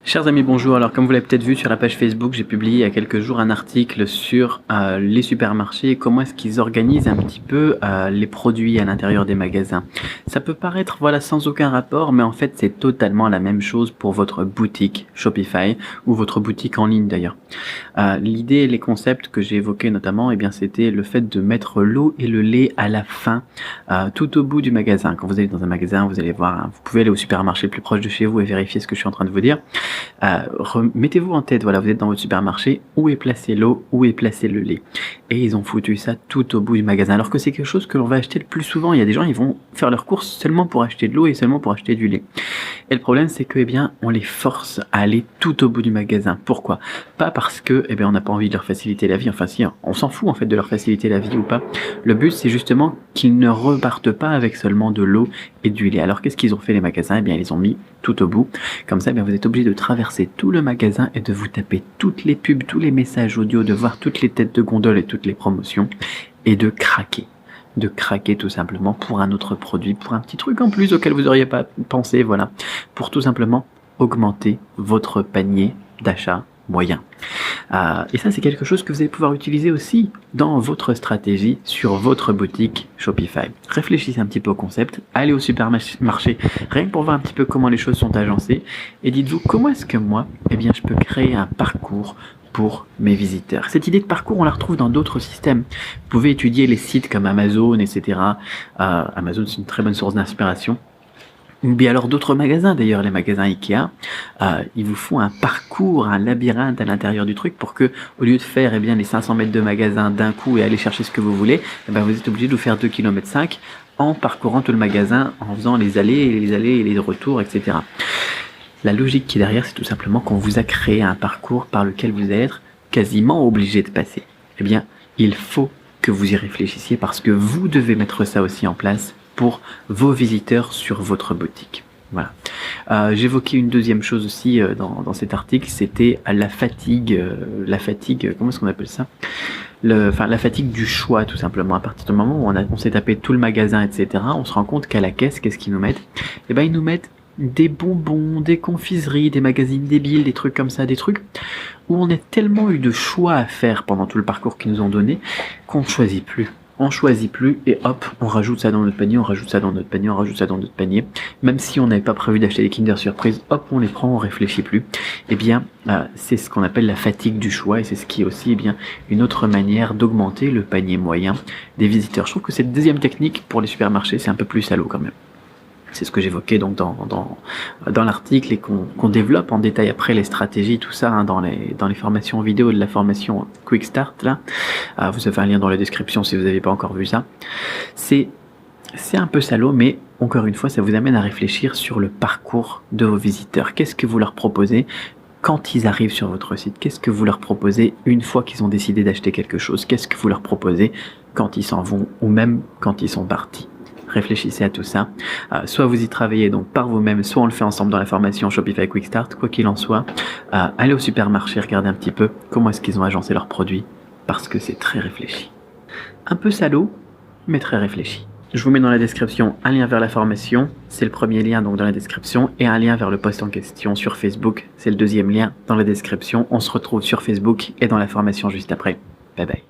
Chers amis, bonjour. Alors, comme vous l'avez peut-être vu sur la page Facebook, j'ai publié il y a quelques jours un article sur les supermarchés et comment est-ce qu'ils organisent un petit peu les produits à l'intérieur des magasins. Ça peut paraître sans aucun rapport, mais en fait, c'est totalement la même chose pour votre boutique Shopify ou votre boutique en ligne d'ailleurs. L'idée et les concepts que j'ai évoqués notamment, c'était le fait de mettre l'eau et le lait à la fin, tout au bout du magasin. Quand vous allez dans un magasin, vous allez voir, vous pouvez aller au supermarché le plus proche de chez vous et vérifier ce que je suis en train de vous dire. Mettez-vous en tête, vous êtes dans votre supermarché, où est placé l'eau, où est placé le lait. Et ils ont foutu ça tout au bout du magasin, alors que c'est quelque chose que l'on va acheter le plus souvent. Il y a des gens, ils vont faire leurs courses seulement pour acheter de l'eau et seulement pour acheter du lait. Et le problème, c'est que, on les force à aller tout au bout du magasin. Pourquoi? Pas parce que, on n'a pas envie de leur faciliter la vie. Enfin, si, on s'en fout, en fait, de leur faciliter la vie ou pas. Le but, c'est justement qu'ils ne repartent pas avec seulement de l'eau et du lait. Alors, qu'est-ce qu'ils ont fait, les magasins? Ils les ont mis tout au bout. Comme ça, vous êtes obligé de traverser tout le magasin et de vous taper toutes les pubs, tous les messages audio, de voir toutes les têtes de gondole et toutes les promotions et de craquer tout simplement pour un autre produit, pour un petit truc en plus auquel vous n'auriez pas pensé, pour tout simplement augmenter votre panier d'achat moyen. Et ça, c'est quelque chose que vous allez pouvoir utiliser aussi dans votre stratégie sur votre boutique Shopify. Réfléchissez un petit peu au concept, allez au supermarché, rien que pour voir un petit peu comment les choses sont agencées, et dites-vous comment est-ce que moi, je peux créer un parcours pour mes visiteurs. Cette idée de parcours, on la retrouve dans d'autres systèmes. Vous pouvez étudier les sites comme Amazon, etc. Amazon, c'est une très bonne source d'inspiration. Ou bien alors d'autres magasins, d'ailleurs les magasins Ikea, ils vous font un parcours, un labyrinthe à l'intérieur du truc pour que, au lieu de faire les 500 mètres de magasin d'un coup et aller chercher ce que vous voulez, vous êtes obligé de vous faire 2,5 km en parcourant tout le magasin, en faisant les allées et les retours, etc. La logique qui est derrière, c'est tout simplement qu'on vous a créé un parcours par lequel vous allez être quasiment obligé de passer. Il faut que vous y réfléchissiez parce que vous devez mettre ça aussi en place pour vos visiteurs sur votre boutique. Voilà. J'évoquais une deuxième chose aussi dans cet article, c'était la fatigue, comment est-ce qu'on appelle ça? La fatigue du choix, tout simplement. À partir du moment où on s'est tapé tout le magasin, etc., on se rend compte qu'à la caisse, qu'est-ce qu'ils nous mettent? Ils nous mettent des bonbons, des confiseries, des magazines débiles, des trucs comme ça, des trucs où on a tellement eu de choix à faire pendant tout le parcours qu'ils nous ont donné qu'on ne choisit plus. On choisit plus et hop, on rajoute ça dans notre panier, on rajoute ça dans notre panier, on rajoute ça dans notre panier. Même si on n'avait pas prévu d'acheter des Kinder Surprise, hop, on les prend, on réfléchit plus. C'est ce qu'on appelle la fatigue du choix et c'est ce qui est aussi une autre manière d'augmenter le panier moyen des visiteurs. Je trouve que cette deuxième technique pour les supermarchés, c'est un peu plus salaud quand même. C'est ce que j'évoquais donc dans l'article et qu'on développe en détail après les stratégies, tout ça dans les formations vidéo de la formation Quick Start là. Vous avez un lien dans la description si vous n'avez pas encore vu ça. C'est un peu salaud, mais encore une fois, ça vous amène à réfléchir sur le parcours de vos visiteurs. Qu'est-ce que vous leur proposez quand ils arrivent sur votre site? Qu'est-ce que vous leur proposez une fois qu'ils ont décidé d'acheter quelque chose? Qu'est-ce que vous leur proposez quand ils s'en vont ou même quand ils sont partis? Réfléchissez à tout ça. Soit vous y travaillez donc par vous-même, soit on le fait ensemble dans la formation Shopify Quick Start. Quoi qu'il en soit, allez au supermarché, regardez un petit peu comment est-ce qu'ils ont agencé leurs produits, parce que c'est très réfléchi. Un peu salaud, mais très réfléchi. Je vous mets dans la description un lien vers la formation, c'est le premier lien donc dans la description, et un lien vers le post en question sur Facebook, c'est le deuxième lien dans la description. On se retrouve sur Facebook et dans la formation juste après. Bye bye.